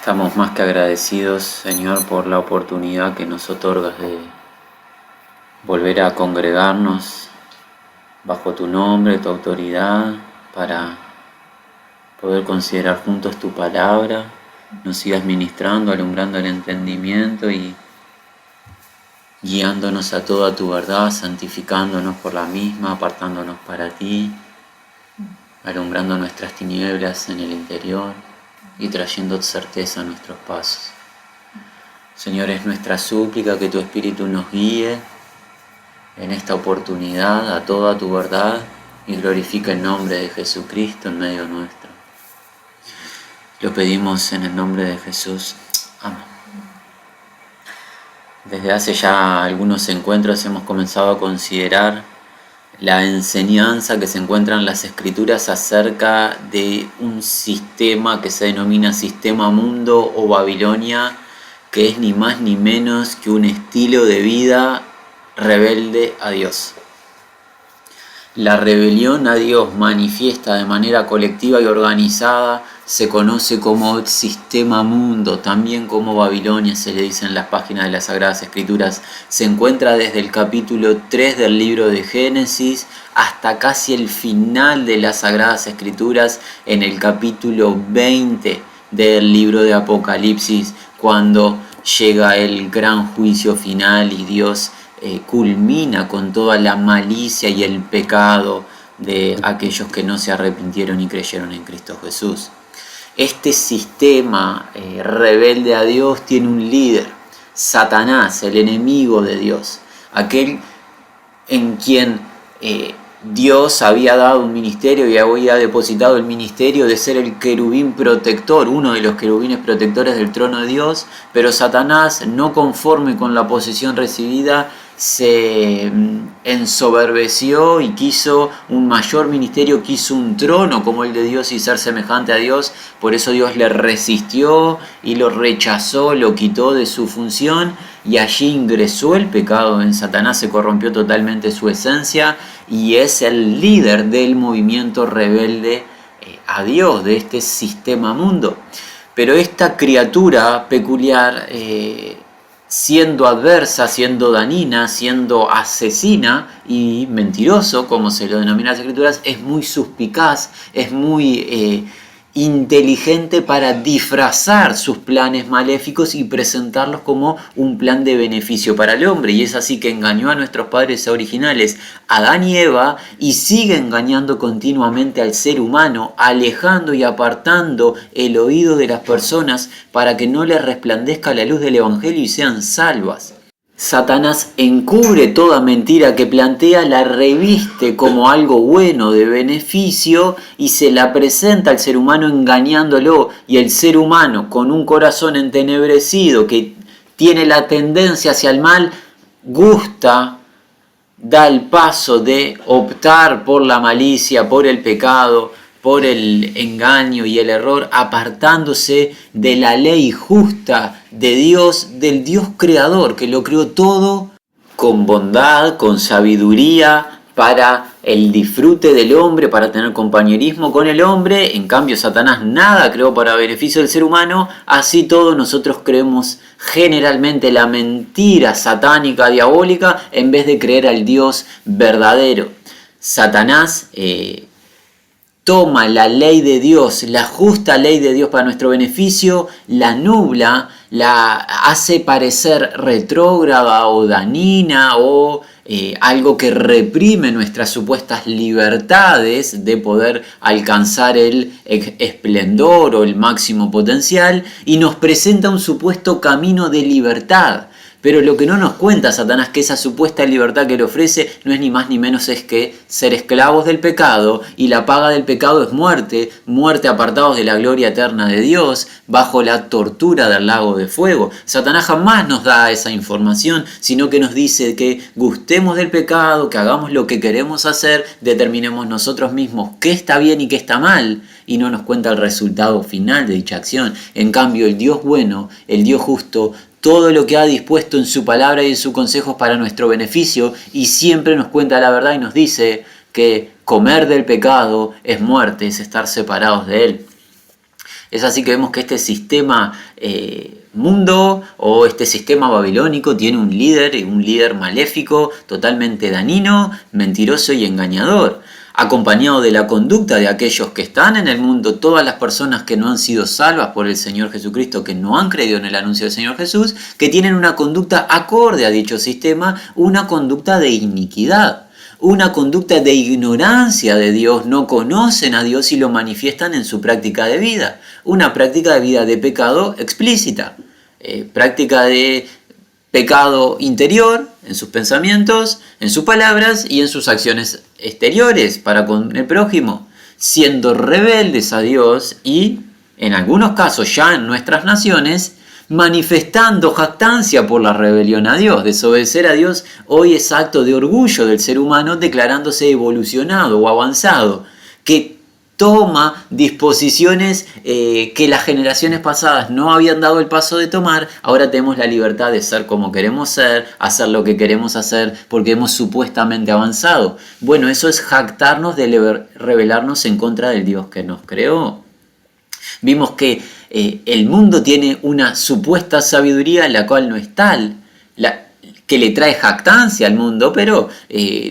Estamos más que agradecidos, Señor, por la oportunidad que nos otorgas de volver a congregarnos bajo tu nombre, tu autoridad, para poder considerar juntos tu palabra. Nos sigas ministrando, alumbrando el entendimiento y guiándonos a toda tu verdad, santificándonos por la misma, apartándonos para ti, alumbrando nuestras tinieblas en el interior y trayendo certeza a nuestros pasos. Señor, es nuestra súplica que tu Espíritu nos guíe en esta oportunidad a toda tu verdad y glorifica el nombre de Jesucristo en medio nuestro. Lo pedimos en el nombre de Jesús. Amén. Desde hace ya algunos encuentros hemos comenzado a considerar la enseñanza que se encuentra en las Escrituras acerca de un sistema que se denomina Sistema Mundo o Babilonia, que es ni más ni menos que un estilo de vida rebelde a Dios. La rebelión a Dios manifiesta de manera colectiva y organizada se conoce como Sistema Mundo, también como Babilonia se le dice en las páginas de las Sagradas Escrituras. Se encuentra desde el capítulo 3 del libro de Génesis hasta casi el final de las Sagradas Escrituras en el capítulo 20 del libro de Apocalipsis, cuando llega el gran juicio final y Dios culmina con toda la malicia y el pecado de aquellos que no se arrepintieron y creyeron en Cristo Jesús. Este sistema rebelde a Dios tiene un líder, Satanás, el enemigo de Dios, aquel en quien Dios había dado un ministerio y había depositado el ministerio de ser el querubín protector, uno de los querubines protectores del trono de Dios, pero Satanás, no conforme con la posesión recibida, se ensoberbeció y quiso un mayor ministerio, quiso un trono como el de Dios y ser semejante a Dios. Por eso Dios le resistió y lo rechazó, lo quitó de su función, y allí ingresó el pecado en Satanás, se corrompió totalmente su esencia y es el líder del movimiento rebelde a Dios, de este sistema mundo. Pero esta criatura peculiar, siendo adversa, siendo dañina, siendo asesina y mentiroso, como se lo denomina en las Escrituras, es muy suspicaz, es muy inteligente para disfrazar sus planes maléficos y presentarlos como un plan de beneficio para el hombre. Y es así que engañó a nuestros padres originales, Adán y Eva, y sigue engañando continuamente al ser humano, alejando y apartando el oído de las personas para que no les resplandezca la luz del Evangelio y sean salvas. Satanás encubre toda mentira que plantea, la reviste como algo bueno, de beneficio, y se la presenta al ser humano engañándolo, y el ser humano, con un corazón entenebrecido que tiene la tendencia hacia el mal, da el paso de optar por la malicia, por el pecado, por el engaño y el error, apartándose de la ley justa de Dios, del Dios creador, que lo creó todo con bondad, con sabiduría, para el disfrute del hombre, para tener compañerismo con el hombre. En cambio, Satanás nada creó para beneficio del ser humano. Así todo, nosotros creemos generalmente la mentira satánica, diabólica, en vez de creer al Dios verdadero. Satanás toma la ley de Dios, la justa ley de Dios para nuestro beneficio, la nubla, la hace parecer retrógrada o dañina o algo que reprime nuestras supuestas libertades de poder alcanzar el esplendor o el máximo potencial, y nos presenta un supuesto camino de libertad. Pero lo que no nos cuenta Satanás, que esa supuesta libertad que le ofrece no es ni más ni menos es que ser esclavos del pecado, y la paga del pecado es muerte, muerte apartados de la gloria eterna de Dios, bajo la tortura del lago de fuego. Satanás jamás nos da esa información, sino que nos dice que gustemos del pecado, que hagamos lo que queremos hacer, determinemos nosotros mismos qué está bien y qué está mal, y no nos cuenta el resultado final de dicha acción. En cambio, el Dios bueno, el Dios justo, todo lo que ha dispuesto en su palabra y en sus consejos para nuestro beneficio, y siempre nos cuenta la verdad y nos dice que comer del pecado es muerte, es estar separados de él. Es así que vemos que este sistema mundo o este sistema babilónico tiene un líder maléfico, totalmente dañino, mentiroso y engañador, acompañado de la conducta de aquellos que están en el mundo, todas las personas que no han sido salvas por el Señor Jesucristo, que no han creído en el anuncio del Señor Jesús, que tienen una conducta acorde a dicho sistema, una conducta de iniquidad, una conducta de ignorancia de Dios, no conocen a Dios y lo manifiestan en su práctica de vida, una práctica de vida de pecado explícita, práctica de pecado interior en sus pensamientos, en sus palabras y en sus acciones exteriores para con el prójimo, siendo rebeldes a Dios y, en algunos casos ya en nuestras naciones, manifestando jactancia por la rebelión a Dios. Desobedecer a Dios hoy es acto de orgullo del ser humano declarándose evolucionado o avanzado, que toma disposiciones que las generaciones pasadas no habían dado el paso de tomar. Ahora tenemos la libertad de ser como queremos ser, hacer lo que queremos hacer, porque hemos supuestamente avanzado. Bueno, eso es jactarnos de rebelarnos en contra del Dios que nos creó. Vimos que el mundo tiene una supuesta sabiduría, la cual no es tal, que le trae jactancia al mundo, pero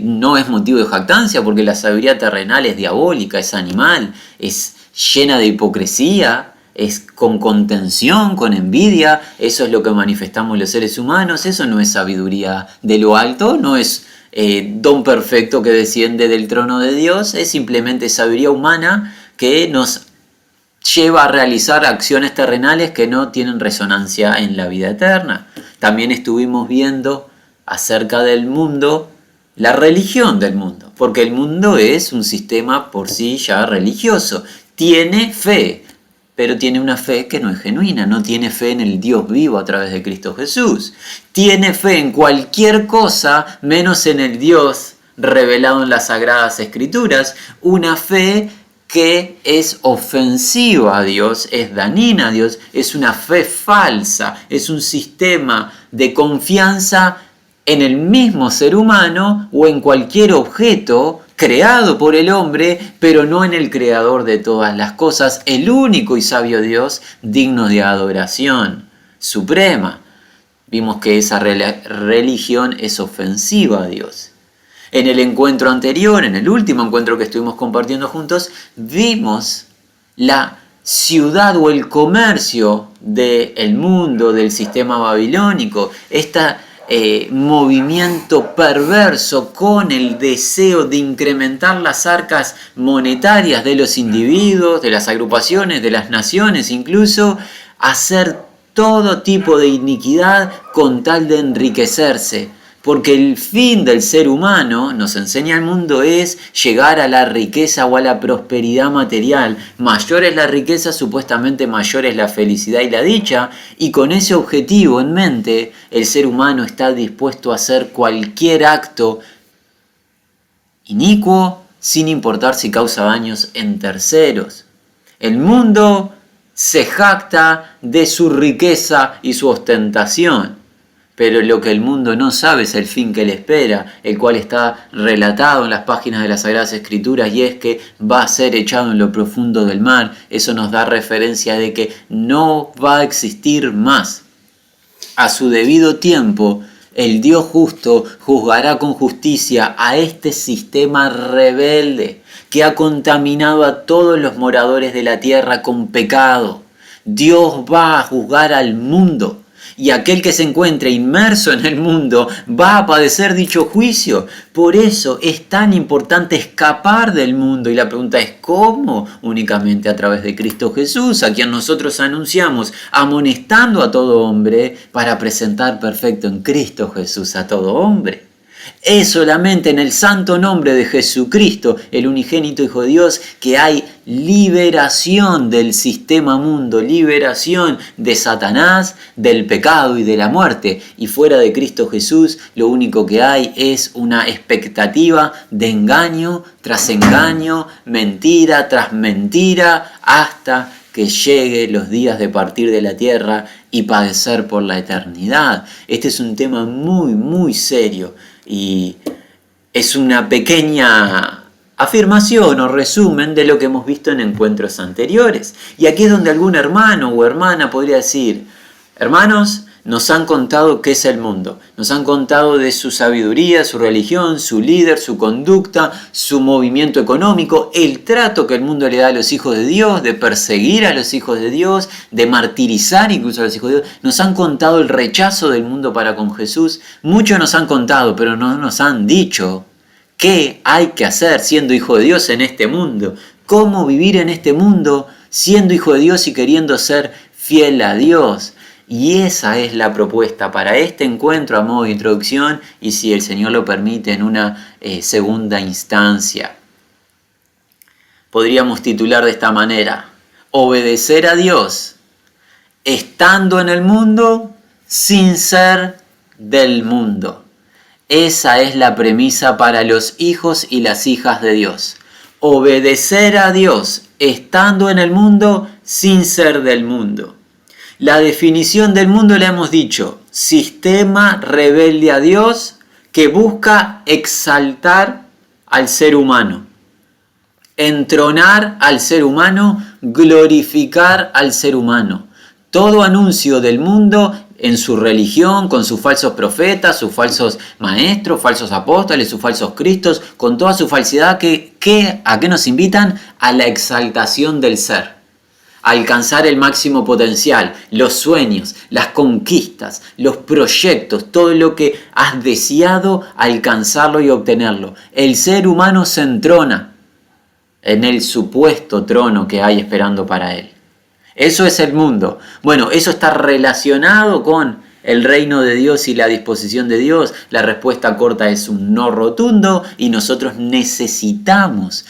no es motivo de jactancia porque la sabiduría terrenal es diabólica, es animal, es llena de hipocresía, es con contención, con envidia. Eso es lo que manifestamos los seres humanos. Eso no es sabiduría de lo alto, no es don perfecto que desciende del trono de Dios, es simplemente sabiduría humana que nos lleva a realizar acciones terrenales que no tienen resonancia en la vida eterna. También estuvimos viendo acerca del mundo, la religión del mundo, porque el mundo es un sistema por sí ya religioso. Tiene fe, pero tiene una fe que no es genuina, no tiene fe en el Dios vivo a través de Cristo Jesús. Tiene fe en cualquier cosa menos en el Dios revelado en las Sagradas Escrituras, una fe que es ofensiva a Dios, es dañina a Dios, es una fe falsa, es un sistema de confianza en el mismo ser humano o en cualquier objeto creado por el hombre, pero no en el creador de todas las cosas, el único y sabio Dios digno de adoración suprema. Vimos que esa religión es ofensiva a Dios. En el encuentro anterior, en el último encuentro que estuvimos compartiendo juntos, vimos la ciudad o el comercio del mundo, del sistema babilónico, este movimiento perverso con el deseo de incrementar las arcas monetarias de los individuos, de las agrupaciones, de las naciones, incluso hacer todo tipo de iniquidad con tal de enriquecerse. Porque el fin del ser humano, nos enseña el mundo, es llegar a la riqueza o a la prosperidad material. Mayor es la riqueza, supuestamente mayor es la felicidad y la dicha. Y con ese objetivo en mente, el ser humano está dispuesto a hacer cualquier acto inicuo, sin importar si causa daños en terceros. El mundo se jacta de su riqueza y su ostentación. Pero lo que el mundo no sabe es el fin que le espera, el cual está relatado en las páginas de las Sagradas Escrituras, y es que va a ser echado en lo profundo del mar. Eso nos da referencia de que no va a existir más. A su debido tiempo, el Dios justo juzgará con justicia a este sistema rebelde que ha contaminado a todos los moradores de la tierra con pecado. Dios va a juzgar al mundo. Y aquel que se encuentre inmerso en el mundo va a padecer dicho juicio. Por eso es tan importante escapar del mundo. Y la pregunta es ¿cómo? Únicamente a través de Cristo Jesús, a quien nosotros anunciamos, amonestando a todo hombre para presentar perfecto en Cristo Jesús a todo hombre. Es solamente en el santo nombre de Jesucristo, el unigénito Hijo de Dios, que hay liberación del sistema mundo, liberación de Satanás, del pecado y de la muerte. Y fuera de Cristo Jesús, lo único que hay es una expectativa de engaño tras engaño, mentira tras mentira, hasta que llegue los días de partir de la tierra y padecer por la eternidad. Este es un tema muy, muy serio. Y es una pequeña afirmación o resumen de lo que hemos visto en encuentros anteriores. Y aquí es donde algún hermano o hermana podría decir, hermanos, nos han contado qué es el mundo, nos han contado de su sabiduría, su religión, su líder, su conducta, su movimiento económico, el trato que el mundo le da a los hijos de Dios, de perseguir a los hijos de Dios, de martirizar incluso a los hijos de Dios. Nos han contado el rechazo del mundo para con Jesús. Muchos nos han contado, pero no nos han dicho qué hay que hacer siendo hijo de Dios en este mundo, cómo vivir en este mundo siendo hijo de Dios y queriendo ser fiel a Dios. Y esa es la propuesta para este encuentro a modo de introducción y, si el Señor lo permite, en una segunda instancia. Podríamos titular de esta manera: obedecer a Dios estando en el mundo sin ser del mundo. Esa es la premisa para los hijos y las hijas de Dios. Obedecer a Dios estando en el mundo sin ser del mundo. La definición del mundo la hemos dicho: sistema rebelde a Dios que busca exaltar al ser humano, entronar al ser humano, glorificar al ser humano. Todo anuncio del mundo en su religión, con sus falsos profetas, sus falsos maestros, falsos apóstoles, sus falsos cristos, con toda su falsedad, ¿a qué nos invitan? A la exaltación del ser. Alcanzar el máximo potencial, los sueños, las conquistas, los proyectos, todo lo que has deseado, alcanzarlo y obtenerlo. El ser humano se entrona en el supuesto trono que hay esperando para él. Eso es el mundo. Bueno, eso está relacionado con el reino de Dios y la disposición de Dios. La respuesta corta es un no rotundo, y nosotros necesitamos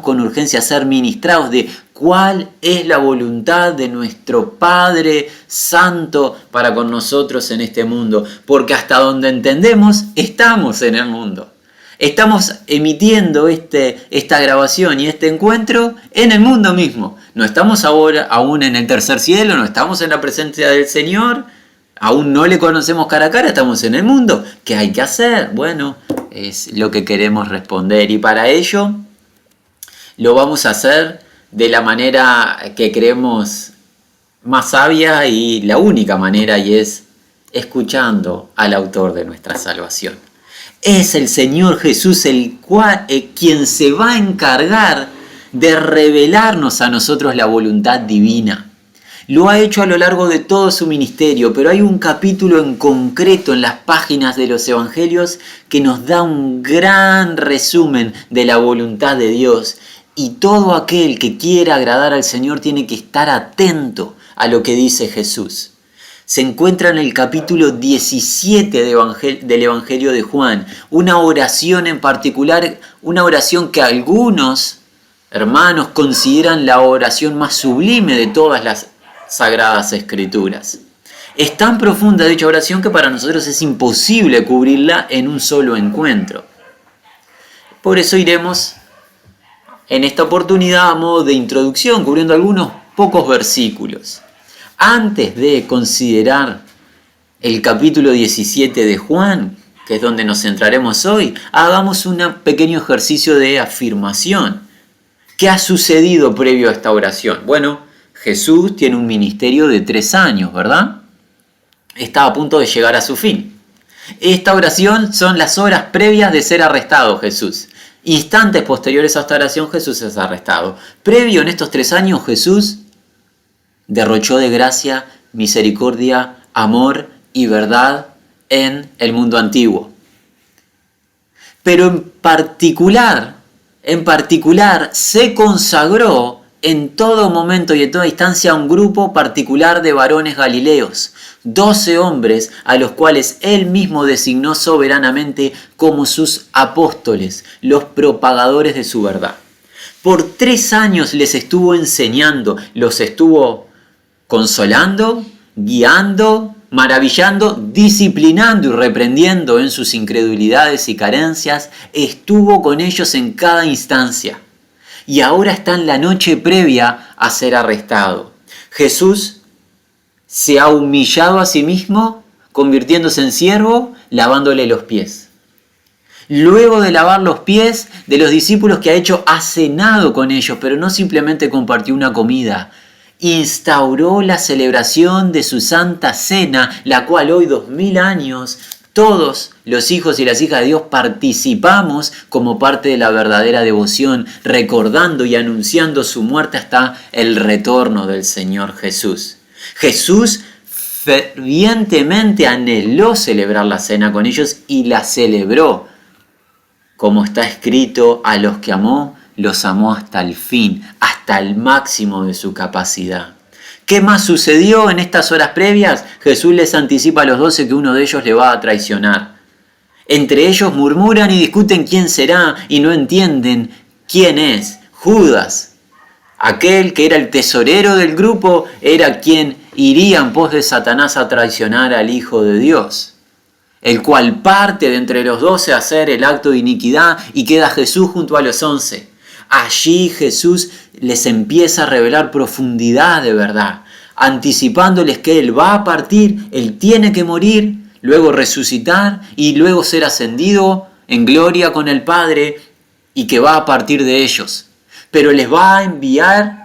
con urgencia ser ministrados de cuál es la voluntad de nuestro Padre Santo para con nosotros en este mundo. Porque hasta donde entendemos, estamos en el mundo. Estamos emitiendo esta grabación y este encuentro en el mundo mismo. No estamos ahora aún en el tercer cielo, no estamos en la presencia del Señor, aún no le conocemos cara a cara, estamos en el mundo. ¿Qué hay que hacer? Bueno, es lo que queremos responder, y para ello lo vamos a hacer de la manera que creemos más sabia y la única manera, y es escuchando al autor de nuestra salvación. Es el Señor Jesús quien se va a encargar de revelarnos a nosotros la voluntad divina. Lo ha hecho a lo largo de todo su ministerio, pero hay un capítulo en concreto en las páginas de los Evangelios que nos da un gran resumen de la voluntad de Dios. Y todo aquel que quiera agradar al Señor tiene que estar atento a lo que dice Jesús. Se encuentra en el capítulo 17 del Evangelio de Juan, una oración en particular, una oración que algunos hermanos consideran la oración más sublime de todas las Sagradas Escrituras. Es tan profunda dicha oración que para nosotros es imposible cubrirla en un solo encuentro. Por eso iremos en esta oportunidad a modo de introducción, cubriendo algunos pocos versículos. Antes de considerar el capítulo 17 de Juan, que es donde nos centraremos hoy, hagamos un pequeño ejercicio de afirmación. ¿Qué ha sucedido previo a esta oración? Bueno, Jesús tiene un ministerio de 3 años, ¿verdad? Está a punto de llegar a su fin. Esta oración son las horas previas de ser arrestado Jesús. Instantes posteriores a esta oración, Jesús es arrestado. Previo en estos 3 años, Jesús derrochó de gracia, misericordia, amor y verdad en el mundo antiguo. Pero en particular se consagró en todo momento y en toda instancia a un grupo particular de varones galileos, 12 hombres a los cuales él mismo designó soberanamente como sus apóstoles, los propagadores de su verdad. Por 3 años les estuvo enseñando, los estuvo consolando, guiando, maravillando, disciplinando y reprendiendo en sus incredulidades y carencias. Estuvo con ellos en cada instancia. Y ahora está en la noche previa a ser arrestado. Jesús se ha humillado a sí mismo, convirtiéndose en siervo, lavándole los pies. Luego de lavar los pies de los discípulos que ha hecho, ha cenado con ellos, pero no simplemente compartió una comida. Instauró la celebración de su Santa Cena, la cual hoy, 2000 años, todos los hijos y las hijas de Dios participamos como parte de la verdadera devoción, recordando y anunciando su muerte hasta el retorno del Señor Jesús. Jesús fervientemente anheló celebrar la cena con ellos y la celebró. Como está escrito, a los que amó, los amó hasta el fin, hasta el máximo de su capacidad. ¿Qué más sucedió en estas horas previas? Jesús les anticipa a los 12 que uno de ellos le va a traicionar. Entre ellos murmuran y discuten quién será y no entienden quién es. Judas, aquel que era el tesorero del grupo, era quien iría en pos de Satanás a traicionar al Hijo de Dios, el cual parte de entre los 12 a hacer el acto de iniquidad y queda Jesús junto a los 11. Allí Jesús les empieza a revelar profundidad de verdad, anticipándoles que Él va a partir, Él tiene que morir, luego resucitar y luego ser ascendido en gloria con el Padre y que va a partir de ellos. Pero les va a enviar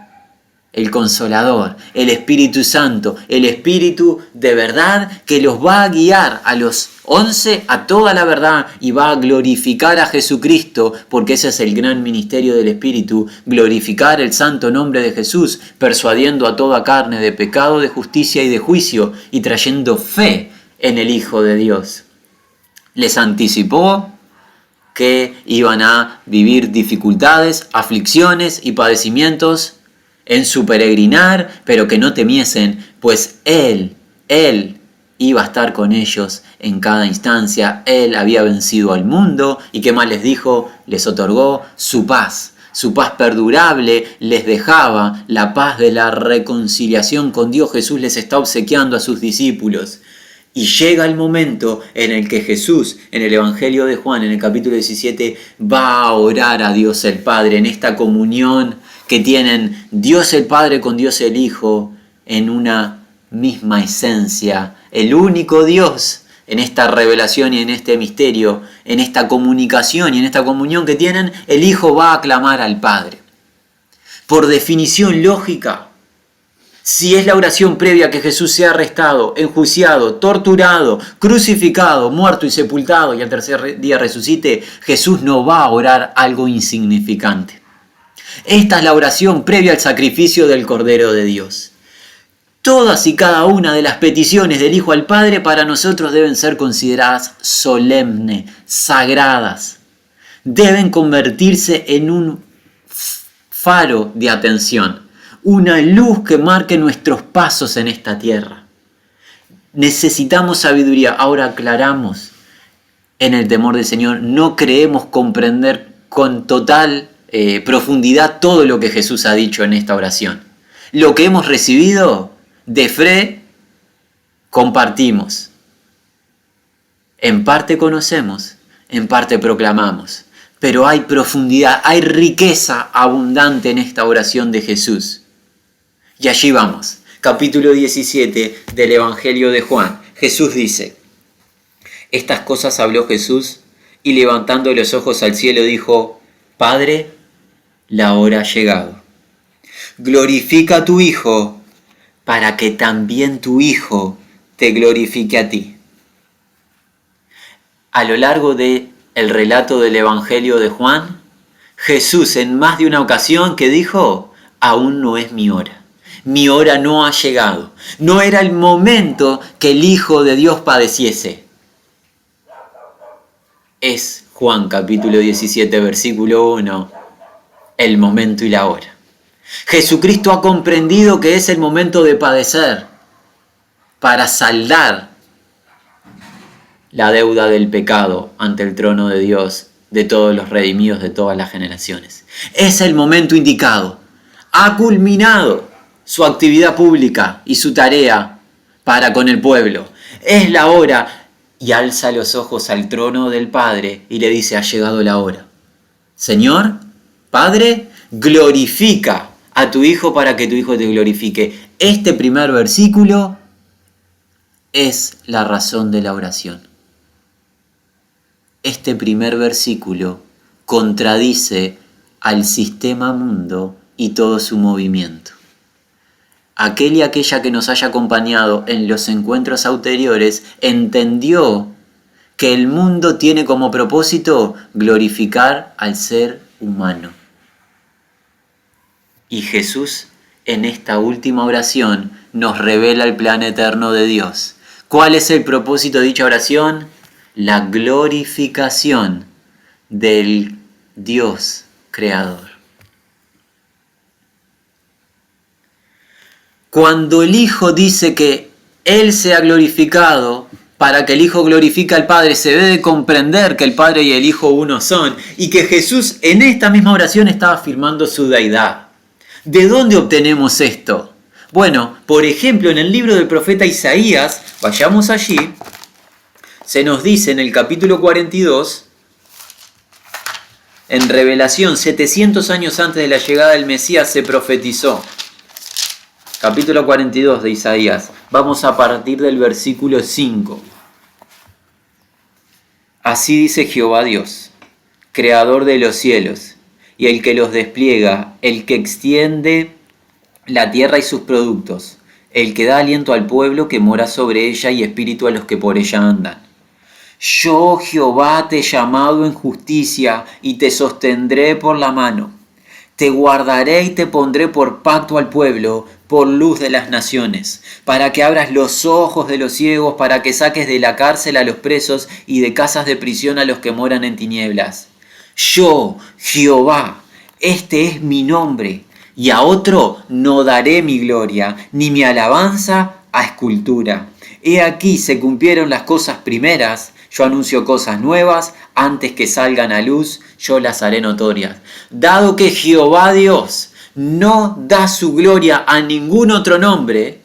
el Consolador, el Espíritu Santo, el Espíritu de verdad que los va a guiar a los 11 a toda la verdad y va a glorificar a Jesucristo, porque ese es el gran ministerio del Espíritu, glorificar el santo nombre de Jesús, persuadiendo a toda carne de pecado, de justicia y de juicio y trayendo fe en el Hijo de Dios. Les anticipó que iban a vivir dificultades, aflicciones y padecimientos en su peregrinar, pero que no temiesen, pues Él iba a estar con ellos en cada instancia. Él había vencido al mundo y ¿qué más les dijo? Les otorgó su paz perdurable, les dejaba la paz de la reconciliación con Dios. Jesús les está obsequiando a sus discípulos. Y llega el momento en el que Jesús, en el Evangelio de Juan, en el capítulo 17, va a orar a Dios el Padre en esta comunión que tienen Dios el Padre con Dios el Hijo en una misma esencia, el único Dios en esta revelación y en este misterio, en esta comunicación y en esta comunión que tienen, el Hijo va a clamar al Padre. Por definición lógica, si es la oración previa a que Jesús sea arrestado, enjuiciado, torturado, crucificado, muerto y sepultado y al tercer día resucite, Jesús no va a orar algo insignificante. Esta es la oración previa al sacrificio del Cordero de Dios. Todas y cada una de las peticiones del Hijo al Padre para nosotros deben ser consideradas solemnes, sagradas. Deben convertirse en un faro de atención, una luz que marque nuestros pasos en esta tierra. Necesitamos sabiduría. Ahora aclaramos en el temor del Señor, no creemos comprender con total profundidad todo lo que Jesús ha dicho en esta oración. Lo que hemos recibido de fe compartimos. En parte conocemos, en parte proclamamos, pero hay profundidad, hay riqueza abundante en esta oración de Jesús. Y allí vamos, capítulo 17 del Evangelio de Juan. Jesús dice: estas cosas habló Jesús y levantando los ojos al cielo dijo: Padre, la hora ha llegado. Glorifica a tu Hijo, para que también tu Hijo te glorifique a ti. A lo largo del relato del Evangelio de Juan, Jesús en más de una ocasión que dijo: aún no es mi hora. Mi hora no ha llegado. No era el momento que el Hijo de Dios padeciese. Es Juan capítulo 17, versículo 1, el momento y la hora. Jesucristo ha comprendido que es el momento de padecer para saldar la deuda del pecado ante el trono de Dios, de todos los redimidos de todas las generaciones. Es el momento indicado. Ha culminado su actividad pública y su tarea para con el pueblo. Es la hora, y alza los ojos al trono del Padre y le dice: ha llegado la hora. Señor, Padre, glorifica a tu Hijo para que tu Hijo te glorifique. Este primer versículo es la razón de la oración. este primer versículo contradice al sistema mundo y todo su movimiento. Aquel y aquella que nos haya acompañado en los encuentros anteriores entendió que el mundo tiene como propósito glorificar al ser humano. Y Jesús en esta última oración nos revela el plan eterno de Dios. ¿Cuál es el propósito de dicha oración? La glorificación del Dios creador. Cuando el Hijo dice que Él sea glorificado, para que el Hijo glorifique al Padre, se debe comprender que el Padre y el Hijo uno son, y que Jesús en esta misma oración estaba afirmando su deidad. ¿De dónde obtenemos esto? Bueno, por ejemplo, en el libro del profeta Isaías, vayamos allí, se nos dice en el capítulo 42, en Revelación, 700 años antes de la llegada del Mesías se profetizó. Capítulo 42 de Isaías. Vamos a partir del versículo 5. Así dice Jehová Dios, creador de los cielos, y el que los despliega, el que extiende la tierra y sus productos, el que da aliento al pueblo que mora sobre ella y espíritu a los que por ella andan. Yo, Jehová, te he llamado en justicia y te sostendré por la mano. Te guardaré y te pondré por pacto al pueblo, por luz de las naciones, para que abras los ojos de los ciegos, para que saques de la cárcel a los presos y de casas de prisión a los que moran en tinieblas. Yo, Jehová, este es mi nombre, y a otro no daré mi gloria, ni mi alabanza a escultura. He aquí se cumplieron las cosas primeras, yo anuncio cosas nuevas, antes que salgan a luz, yo las haré notorias. Dado que Jehová Dios no da su gloria a ningún otro nombre,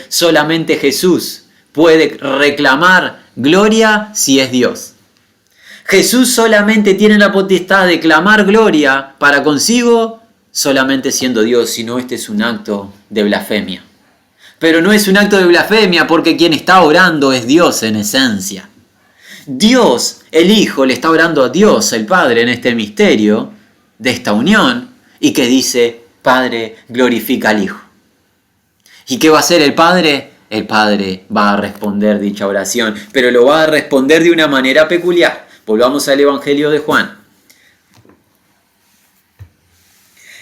solamente Jesús puede reclamar gloria si es Dios. Jesús solamente tiene la potestad de clamar gloria para consigo solamente siendo Dios, sino este es un acto de blasfemia. Pero no es un acto de blasfemia porque quien está orando es Dios en esencia. Dios, el Hijo, le está orando a Dios, el Padre, en este misterio de esta unión y que dice, Padre, glorifica al Hijo. ¿Y qué va a hacer el Padre? El Padre va a responder dicha oración, pero lo va a responder de una manera peculiar. Volvamos al Evangelio de Juan.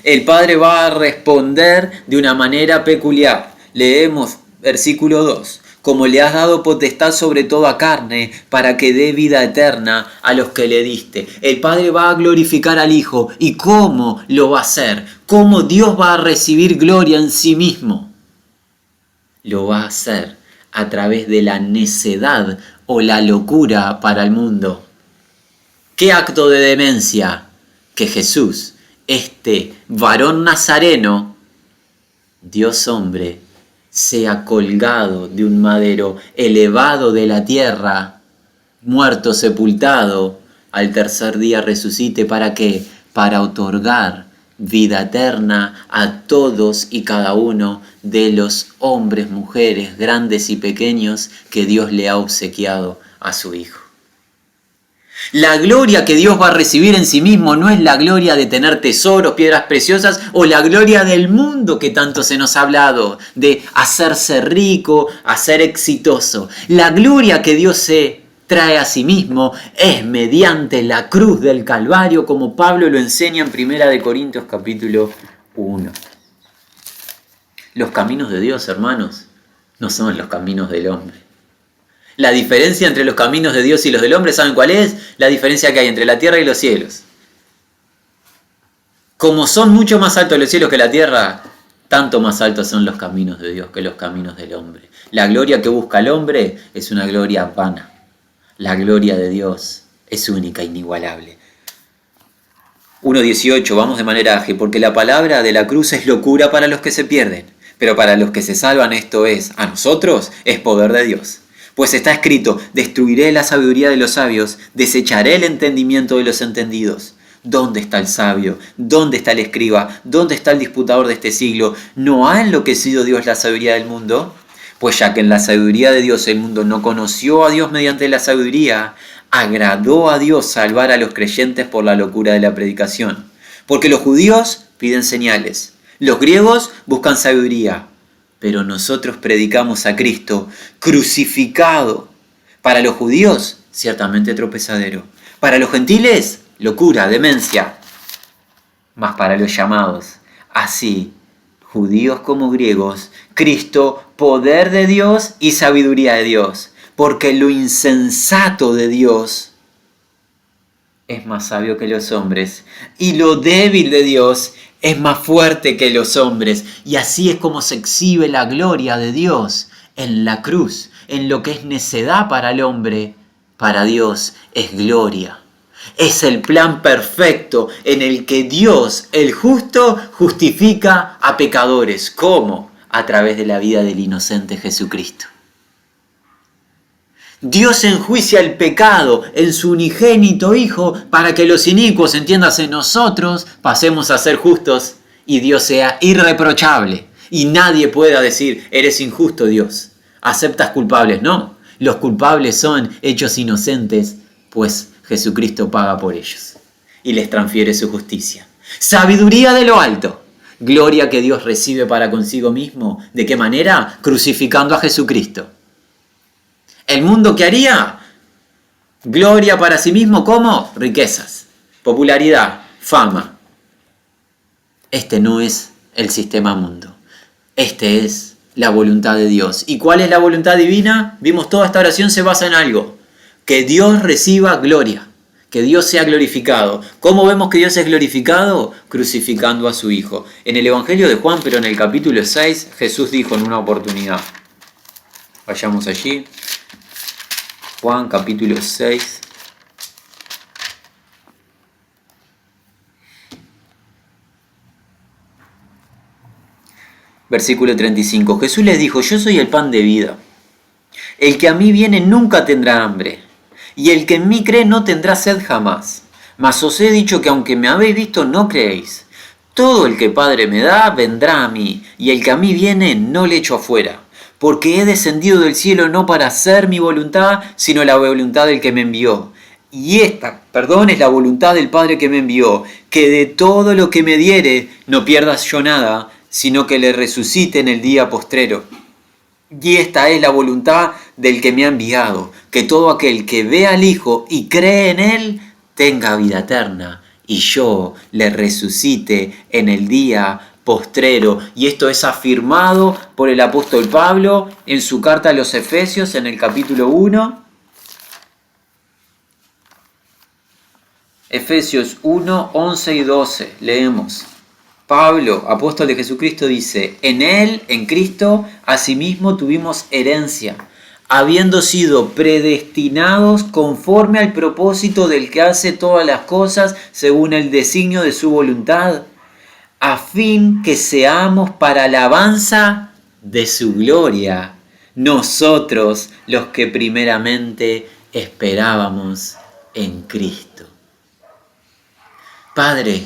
El Padre va a responder de una manera peculiar. Leemos versículo 2. Como le has dado potestad sobre toda carne, para que dé vida eterna a los que le diste. El Padre va a glorificar al Hijo. ¿Y cómo lo va a hacer? ¿Cómo Dios va a recibir gloria en sí mismo? Lo va a hacer a través de la necedad o la locura para el mundo. ¿Qué acto de demencia? Que Jesús, este varón nazareno, Dios hombre, sea colgado de un madero, elevado de la tierra, muerto, sepultado, al tercer día resucite. ¿Para qué? Para otorgar vida eterna a todos y cada uno de los hombres, mujeres, grandes y pequeños que Dios le ha obsequiado a su Hijo. La gloria que Dios va a recibir en sí mismo no es la gloria de tener tesoros, piedras preciosas o la gloria del mundo que tanto se nos ha hablado, de hacerse rico, hacer exitoso. La gloria que Dios se trae a sí mismo es mediante la cruz del Calvario, como Pablo lo enseña en 1 Corintios capítulo 1. Los caminos de Dios, hermanos, no son los caminos del hombre. La diferencia entre los caminos de Dios y los del hombre, ¿saben cuál es? La diferencia que hay entre la tierra y los cielos. Como son mucho más altos los cielos que la tierra, tanto más altos son los caminos de Dios que los caminos del hombre. La gloria que busca el hombre es una gloria vana. La gloria de Dios es única, inigualable. 1:18, vamos de manera ágil, porque la palabra de la cruz es locura para los que se pierden, pero para los que se salvan esto es, a nosotros, es poder de Dios. Pues está escrito, destruiré la sabiduría de los sabios, desecharé el entendimiento de los entendidos. ¿Dónde está el sabio? ¿Dónde está el escriba? ¿Dónde está el disputador de este siglo? ¿No ha enloquecido Dios la sabiduría del mundo? Pues ya que en la sabiduría de Dios el mundo no conoció a Dios mediante la sabiduría, agradó a Dios salvar a los creyentes por la locura de la predicación. Porque los judíos piden señales, los griegos buscan sabiduría, pero nosotros predicamos a Cristo crucificado. Para los judíos, ciertamente tropezadero. Para los gentiles, locura, demencia. Mas para los llamados, así, judíos como griegos, Cristo, poder de Dios y sabiduría de Dios. Porque lo insensato de Dios es más sabio que los hombres, y lo débil de Dios es más fuerte que los hombres. Y así es como se exhibe la gloria de Dios en la cruz. En lo que es necedad para el hombre, para Dios es gloria. Es el plan perfecto en el que Dios, el justo, justifica a pecadores. ¿Cómo? A través de la vida del inocente Jesucristo. Dios enjuicia el pecado en su unigénito Hijo para que los inicuos, entiéndase nosotros, pasemos a ser justos y Dios sea irreprochable. Y nadie pueda decir, eres injusto Dios, aceptas culpables. No, los culpables son hechos inocentes, pues Jesucristo paga por ellos y les transfiere su justicia. Sabiduría de lo alto, gloria que Dios recibe para consigo mismo. ¿De qué manera? Crucificando a Jesucristo. ¿El mundo qué haría? Gloria para sí mismo, ¿cómo? Riquezas, popularidad, fama. Este no es el sistema mundo. Este es la voluntad de Dios. ¿Y cuál es la voluntad divina? Vimos, toda esta oración se basa en algo. Que Dios reciba gloria. Que Dios sea glorificado. ¿Cómo vemos que Dios es glorificado? Crucificando a su Hijo. En el Evangelio de Juan, pero en el capítulo 6, Jesús dijo en una oportunidad. Vayamos allí. Juan capítulo 6. Versículo 35. Jesús les dijo, yo soy el pan de vida. El que a mí viene nunca tendrá hambre, y el que en mí cree no tendrá sed jamás. Mas os he dicho que aunque me habéis visto no creéis. Todo el que Padre me da vendrá a mí, y el que a mí viene no le echo afuera. Porque he descendido del cielo no para hacer mi voluntad, sino la voluntad del que me envió. Y esta, es la voluntad del Padre que me envió, que de todo lo que me diere no pierdas yo nada, sino que le resucite en el día postrero. Y esta es la voluntad del que me ha enviado, que todo aquel que ve al Hijo y cree en Él, tenga vida eterna, y yo le resucite en el día postrero. Y esto es afirmado por el apóstol Pablo en su carta a los Efesios en el capítulo 1. Efesios 1, 11 y 12. Leemos. Pablo, apóstol de Jesucristo, dice, en Él, en Cristo, asimismo tuvimos herencia, habiendo sido predestinados conforme al propósito del que hace todas las cosas según el designio de su voluntad, a fin que seamos para alabanza de su gloria, nosotros los que primeramente esperábamos en Cristo. Padre,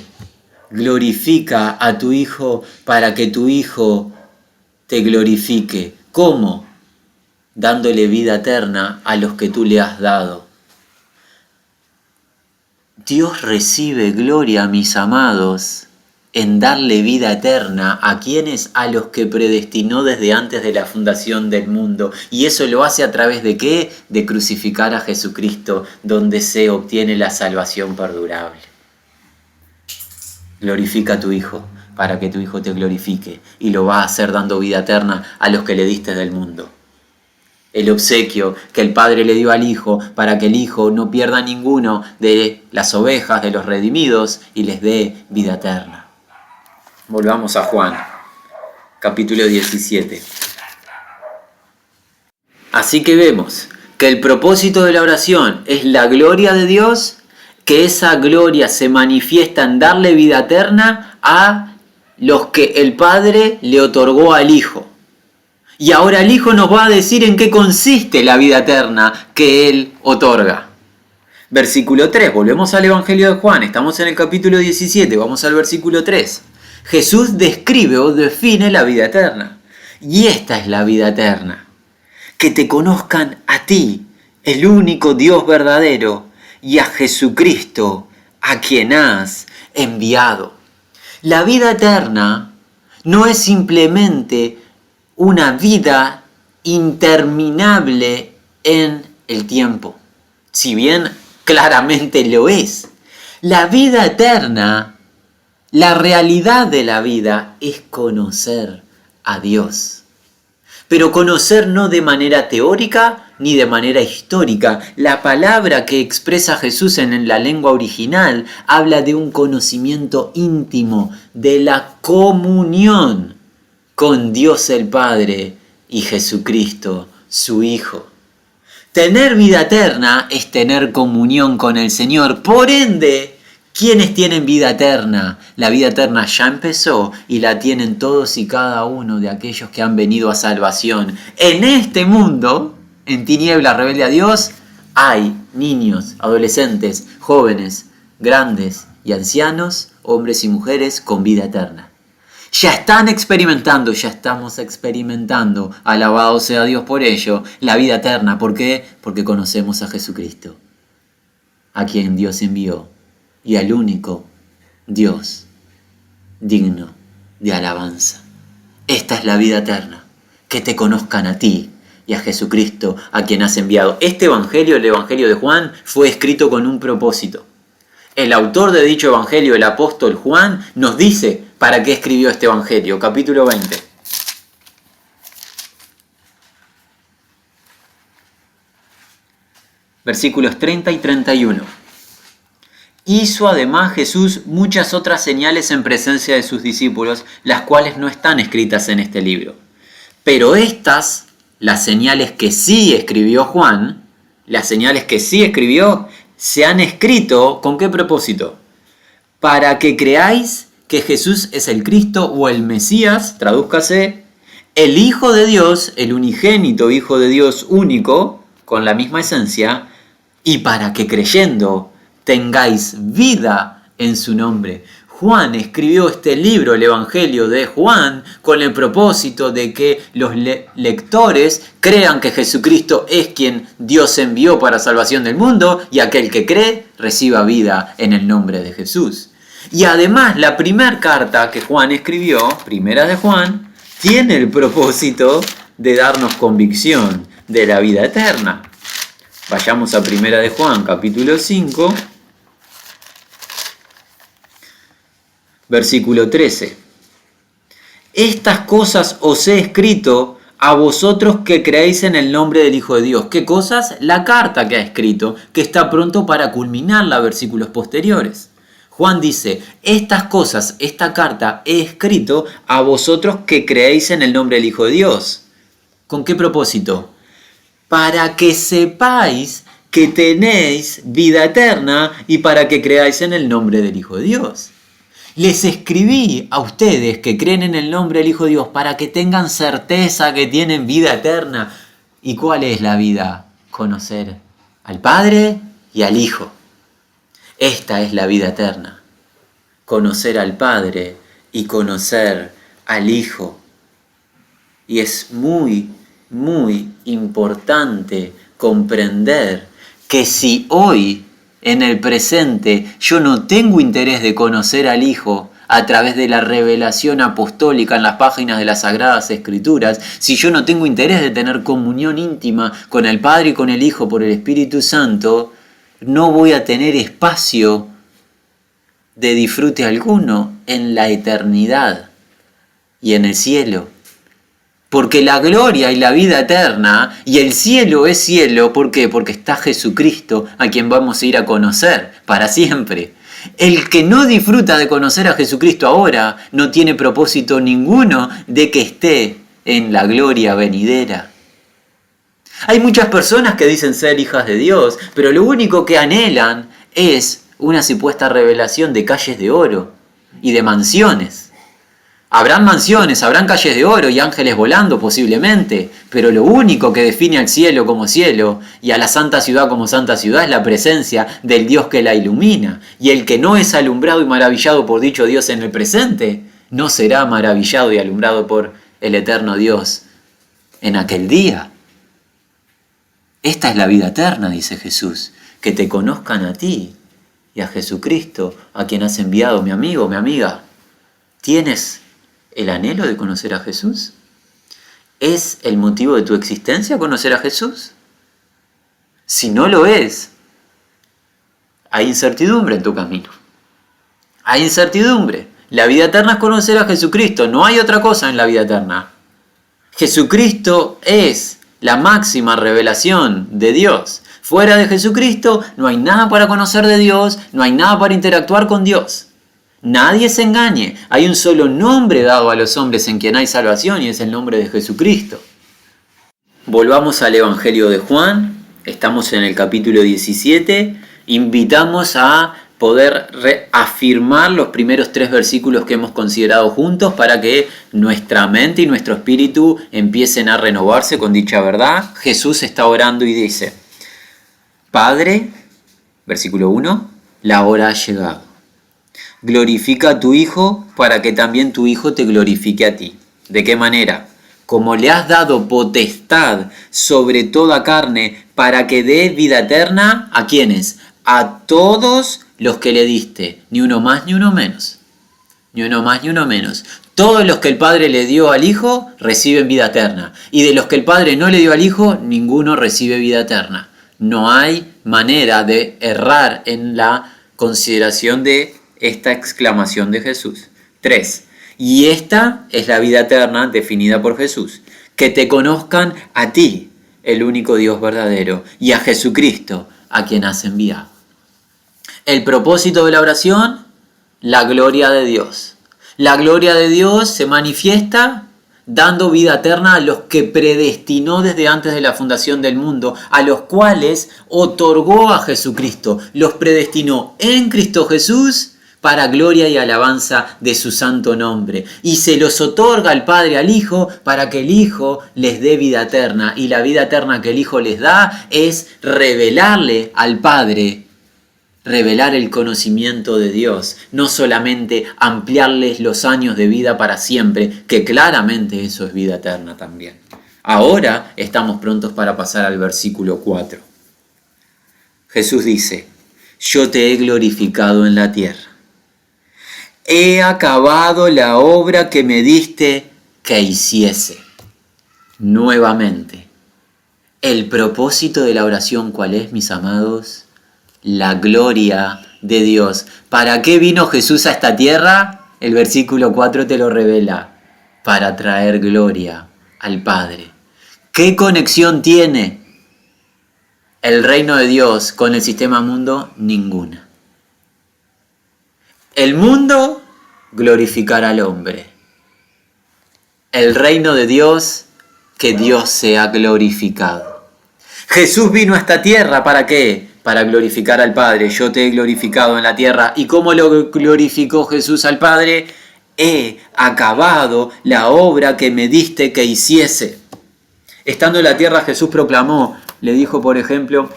glorifica a tu Hijo para que tu Hijo te glorifique. ¿Cómo? Dándole vida eterna a los que tú le has dado. Dios recibe gloria, mis amados, en darle vida eterna a quienes, a los que predestinó desde antes de la fundación del mundo. Y eso lo hace a través de ¿qué? De crucificar a Jesucristo, donde se obtiene la salvación perdurable. Glorifica a tu Hijo para que tu Hijo te glorifique, y lo va a hacer dando vida eterna a los que le diste del mundo. El obsequio que el Padre le dio al Hijo para que el Hijo no pierda ninguno de las ovejas, de los redimidos, y les dé vida eterna. Volvamos a Juan, capítulo 17. Así que vemos que el propósito de la oración es la gloria de Dios, que esa gloria se manifiesta en darle vida eterna a los que el Padre le otorgó al Hijo. Y ahora el Hijo nos va a decir en qué consiste la vida eterna que Él otorga. Versículo 3, volvemos al Evangelio de Juan, estamos en el capítulo 17, vamos al versículo 3. Jesús describe o define la vida eterna. Y esta es la vida eterna, que te conozcan a ti, el único Dios verdadero, y a Jesucristo, a quien has enviado. La vida eterna no es simplemente una vida interminable en el tiempo, si bien claramente lo es. La vida eterna, la realidad de la vida es conocer a Dios. Pero conocer no de manera teórica ni de manera histórica. La palabra que expresa Jesús en la lengua original habla de un conocimiento íntimo, de la comunión con Dios el Padre y Jesucristo, su Hijo. Tener vida eterna es tener comunión con el Señor. Por ende, ¿quiénes tienen vida eterna? La vida eterna ya empezó y la tienen todos y cada uno de aquellos que han venido a salvación. En este mundo, en tinieblas rebelde a Dios, hay niños, adolescentes, jóvenes, grandes y ancianos, hombres y mujeres con vida eterna. Ya están experimentando, ya estamos experimentando, alabado sea Dios por ello, la vida eterna. ¿Por qué? Porque conocemos a Jesucristo, a quien Dios envió, y al único Dios digno de alabanza. Esta es la vida eterna, que te conozcan a ti y a Jesucristo, a quien has enviado. Este evangelio, el evangelio de Juan, fue escrito con un propósito. El autor de dicho evangelio, el apóstol Juan, nos dice para qué escribió este evangelio. Capítulo 20. Versículos 30 y 31. Hizo además Jesús muchas otras señales en presencia de sus discípulos, las cuales no están escritas en este libro. Pero estas, las señales que sí escribió Juan, las señales que sí escribió, se han escrito, ¿con qué propósito? Para que creáis que Jesús es el Cristo o el Mesías, tradúzcase, el Hijo de Dios, el unigénito Hijo de Dios único, con la misma esencia, y para que creyendo tengáis vida en su nombre. Juan escribió este libro, el Evangelio de Juan, con el propósito de que los lectores crean que Jesucristo es quien Dios envió para salvación del mundo y aquel que cree reciba vida en el nombre de Jesús. Y además la primera carta que Juan escribió, primera de Juan, tiene el propósito de darnos convicción de la vida eterna. Vayamos a primera de Juan, capítulo 5. Versículo 13. Estas cosas os he escrito a vosotros que creéis en el nombre del Hijo de Dios. ¿Qué cosas? La carta que ha escrito, que está pronto para culminarla, versículos posteriores. Juan dice, estas cosas, esta carta he escrito a vosotros que creéis en el nombre del Hijo de Dios. ¿Con qué propósito? Para que sepáis que tenéis vida eterna y para que creáis en el nombre del Hijo de Dios. Les escribí a ustedes que creen en el nombre del Hijo de Dios para que tengan certeza que tienen vida eterna. ¿Y cuál es la vida? Conocer al Padre y al Hijo. Esta es la vida eterna. Conocer al Padre y conocer al Hijo. Y es muy, muy importante comprender que si hoy, en el presente, yo no tengo interés de conocer al Hijo a través de la revelación apostólica en las páginas de las Sagradas Escrituras, si yo no tengo interés de tener comunión íntima con el Padre y con el Hijo por el Espíritu Santo, no voy a tener espacio de disfrute alguno en la eternidad y en el cielo. Porque la gloria y la vida eterna y el cielo es cielo, ¿por qué? Porque está Jesucristo, a quien vamos a ir a conocer para siempre. El que no disfruta de conocer a Jesucristo ahora no tiene propósito ninguno de que esté en la gloria venidera. Hay muchas personas que dicen ser hijas de Dios, pero lo único que anhelan es una supuesta revelación de calles de oro y de mansiones. Habrán mansiones, habrán calles de oro y ángeles volando posiblemente, pero lo único que define al cielo como cielo y a la santa ciudad como santa ciudad es la presencia del Dios que la ilumina. Y el que no es alumbrado y maravillado por dicho Dios en el presente, no será maravillado y alumbrado por el eterno Dios en aquel día. Esta es la vida eterna, dice Jesús, que te conozcan a ti y a Jesucristo, a quien has enviado, mi amigo, mi amiga. ¿Tienes el anhelo de conocer a Jesús? ¿Es el motivo de tu existencia conocer a Jesús? Si no lo es, hay incertidumbre en tu camino. Hay incertidumbre. La vida eterna es conocer a Jesucristo. No hay otra cosa en la vida eterna. Jesucristo es la máxima revelación de Dios. Fuera de Jesucristo no hay nada para conocer de Dios, no hay nada para interactuar con Dios. Nadie se engañe. Hay un solo nombre dado a los hombres en quien hay salvación y es el nombre de Jesucristo. Volvamos al Evangelio de Juan. Estamos en el capítulo 17. Invitamos a poder reafirmar los primeros 3 versículos que hemos considerado juntos para que nuestra mente y nuestro espíritu empiecen a renovarse con dicha verdad. Jesús está orando y dice: Padre, versículo 1, la hora ha llegado. Glorifica a tu Hijo para que también tu Hijo te glorifique a ti. ¿De qué manera? Como le has dado potestad sobre toda carne para que dé vida eterna, ¿a quiénes? A todos los que le diste, ni uno más ni uno menos. Ni uno más ni uno menos. Todos los que el Padre le dio al Hijo reciben vida eterna. Y de los que el Padre no le dio al Hijo, ninguno recibe vida eterna. No hay manera de errar en la consideración de esta exclamación de Jesús. 3. Y esta es la vida eterna definida por Jesús. Que te conozcan a ti, el único Dios verdadero, y a Jesucristo, a quien has enviado. El propósito de la oración, la gloria de Dios. La gloria de Dios se manifiesta dando vida eterna a los que predestinó desde antes de la fundación del mundo, a los cuales otorgó a Jesucristo. Los predestinó en Cristo Jesús para gloria y alabanza de su santo nombre. Y se los otorga el Padre al Hijo para que el Hijo les dé vida eterna. Y la vida eterna que el Hijo les da es revelarle al Padre, revelar el conocimiento de Dios, no solamente ampliarles los años de vida para siempre, que claramente eso es vida eterna también. Ahora estamos prontos para pasar al versículo 4. Jesús dice: yo te he glorificado en la tierra. He acabado la obra que me diste que hiciese. Nuevamente, el propósito de la oración, ¿cuál es, mis amados? La gloria de Dios. ¿Para qué vino Jesús a esta tierra? El versículo 4 te lo revela. Para traer gloria al Padre. ¿Qué conexión tiene el reino de Dios con el sistema mundo? Ninguna. El mundo glorificará al hombre. El reino de Dios, que Dios sea glorificado. Jesús vino a esta tierra, ¿para qué? Para glorificar al Padre. Yo te he glorificado en la tierra. ¿Y cómo lo glorificó Jesús al Padre? He acabado la obra que me diste que hiciese. Estando en la tierra, Jesús proclamó, le dijo, por ejemplo,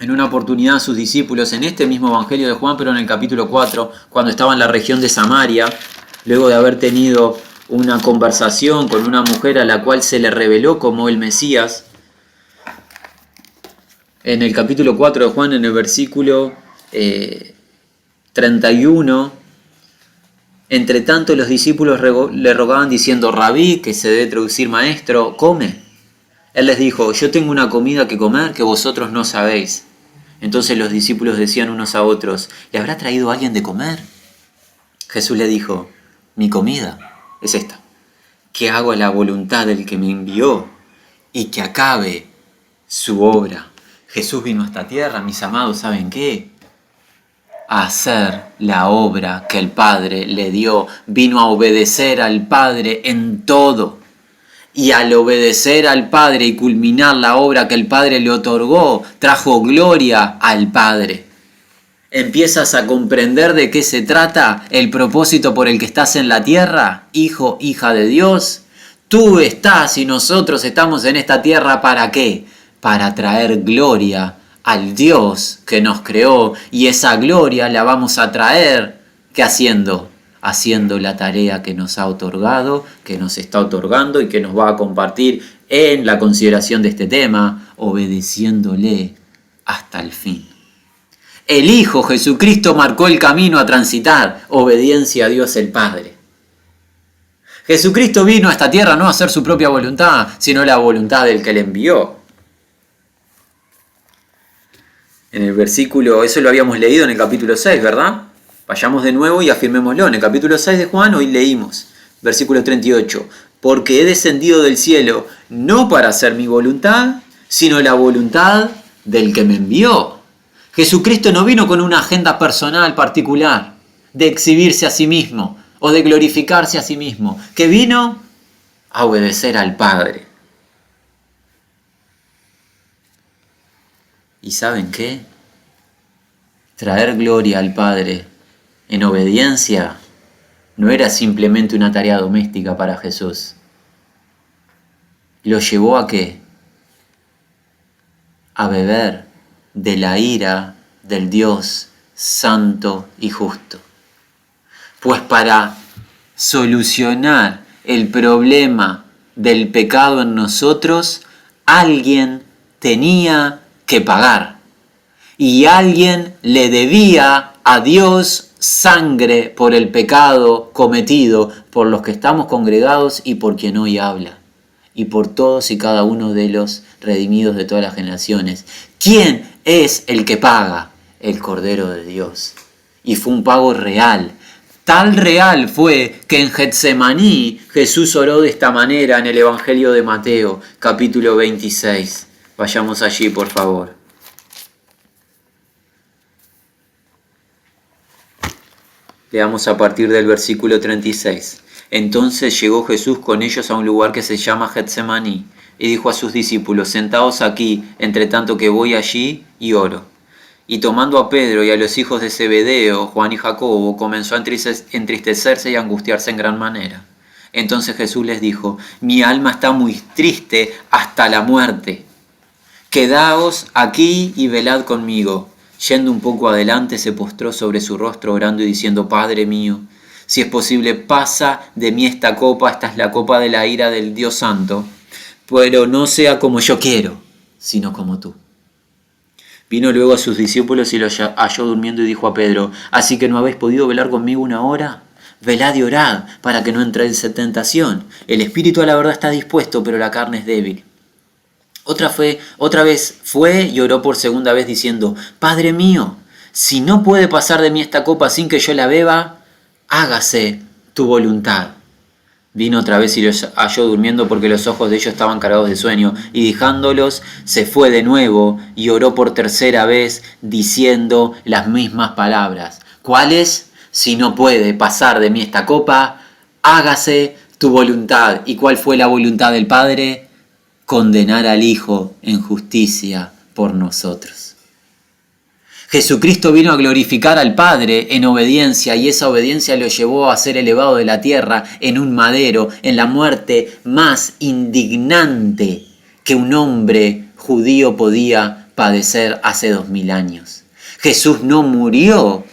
en una oportunidad a sus discípulos, en este mismo Evangelio de Juan, pero en el capítulo 4, cuando estaba en la región de Samaria, luego de haber tenido una conversación con una mujer a la cual se le reveló como el Mesías. En el capítulo 4 de Juan, en el versículo 31, entre tanto los discípulos le rogaban diciendo: Rabí, que se debe traducir maestro, come. Él les dijo: yo tengo una comida que comer que vosotros no sabéis. Entonces los discípulos decían unos a otros: ¿le habrá traído alguien de comer? Jesús le dijo: mi comida es esta, que hago la voluntad del que me envió y que acabe su obra. Jesús vino a esta tierra, mis amados, ¿saben qué? A hacer la obra que el Padre le dio. Vino a obedecer al Padre en todo. Y al obedecer al Padre y culminar la obra que el Padre le otorgó, trajo gloria al Padre. ¿Empiezas a comprender de qué se trata el propósito por el que estás en la tierra? Hijo, hija de Dios. Tú estás y nosotros estamos en esta tierra, ¿para qué? Para traer gloria al Dios que nos creó. Y esa gloria la vamos a traer, ¿qué haciendo? haciendo la tarea que nos ha otorgado, que nos está otorgando y que nos va a compartir en la consideración de este tema, obedeciéndole hasta el fin. El Hijo Jesucristo marcó el camino a transitar, obediencia a Dios el Padre. Jesucristo vino a esta tierra no a hacer su propia voluntad, sino la voluntad del que le envió. En el versículo, eso lo habíamos leído en el capítulo 6, ¿verdad? Vayamos de nuevo y afirmémoslo. En el capítulo 6 de Juan hoy leímos, versículo 38, porque he descendido del cielo no para hacer mi voluntad, sino la voluntad del que me envió. Jesucristo no vino con una agenda personal particular de exhibirse a sí mismo o de glorificarse a sí mismo, que vino a obedecer al Padre. ¿Y saben qué? Traer gloria al Padre en obediencia no era simplemente una tarea doméstica para Jesús. ¿Lo llevó a qué? A beber de la ira del Dios santo y justo. Pues para solucionar el problema del pecado en nosotros, alguien tenía que pagar. Y alguien le debía a Dios sangre por el pecado cometido por los que estamos congregados y por quien hoy habla. Y por todos y cada uno de los redimidos de todas las generaciones. ¿Quién es el que paga? El Cordero de Dios. Y fue un pago real. Tal real fue que en Getsemaní Jesús oró de esta manera en el Evangelio de Mateo, capítulo 26. Vayamos allí, por favor. Leamos a partir del versículo 36. Entonces llegó Jesús con ellos a un lugar que se llama Getsemaní, y dijo a sus discípulos, sentaos aquí, entre tanto que voy allí y oro. Y tomando a Pedro y a los hijos de Zebedeo, Juan y Jacobo, comenzó a entristecerse y a angustiarse en gran manera. Entonces Jesús les dijo, mi alma está muy triste hasta la muerte. Quedaos aquí y velad conmigo. Yendo un poco adelante, se postró sobre su rostro orando y diciendo, Padre mío, si es posible, pasa de mí esta copa, esta es la copa de la ira del Dios Santo, pero no sea como yo quiero, sino como tú. Vino luego a sus discípulos y los halló durmiendo y dijo a Pedro, ¿así que no habéis podido velar conmigo una hora? Velad y orad, para que no entréis en tentación. El espíritu a la verdad está dispuesto, pero la carne es débil. Otra vez fue y oró por segunda vez diciendo, Padre mío, si no puede pasar de mí esta copa sin que yo la beba, hágase tu voluntad. Vino otra vez y los halló durmiendo porque los ojos de ellos estaban cargados de sueño, y dejándolos se fue de nuevo y oró por tercera vez diciendo las mismas palabras. ¿Cuáles? Si no puede pasar de mí esta copa, hágase tu voluntad. ¿Y cuál fue la voluntad del Padre? Condenar al Hijo en justicia por nosotros. Jesucristo vino a glorificar al Padre en obediencia, y esa obediencia lo llevó a ser elevado de la tierra en un madero, en la muerte más indignante que un hombre judío podía padecer hace 2000 años. Jesús no murió